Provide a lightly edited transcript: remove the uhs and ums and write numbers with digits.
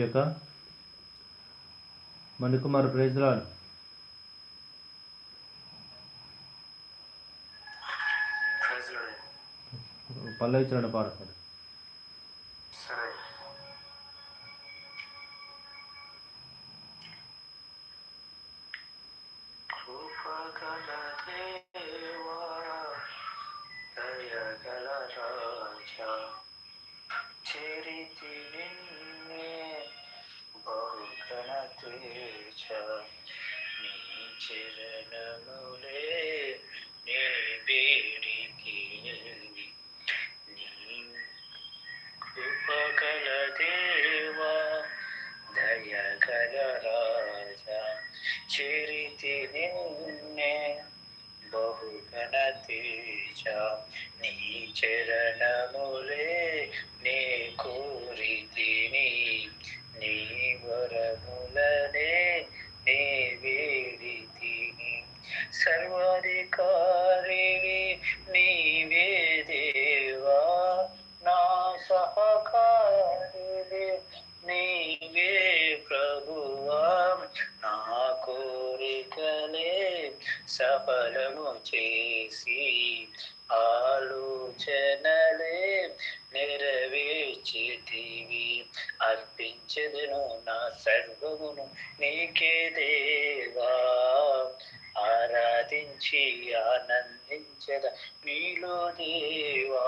యొక్క Manikumar praise lord. పల్లవి చరణ పాడతాడు. సరే. కృపగల దేవా, దయగల రాజా, చరితి నిన్నే బహుఘన తేజ, నీ చరణములే నీ వేడికి. కృపగల దేవా, దయగల రాజా, చరితి నిన్నే బహుఘన తేజ, నీ చరణములే నే కోరితిని, నీ వరములనే నే వేడితిని. సర్వాధికారివి నీవే దేవా, నా సహకారివి నీవే ప్రభువా, నా కోరికలే సఫలము చేసి ఆలోచనలే నెరవేర్చితివి. అర్పించెదను నా సర్వమును నీకే దేవా, ఆరాధించి ఆనందించద నీలో దేవా.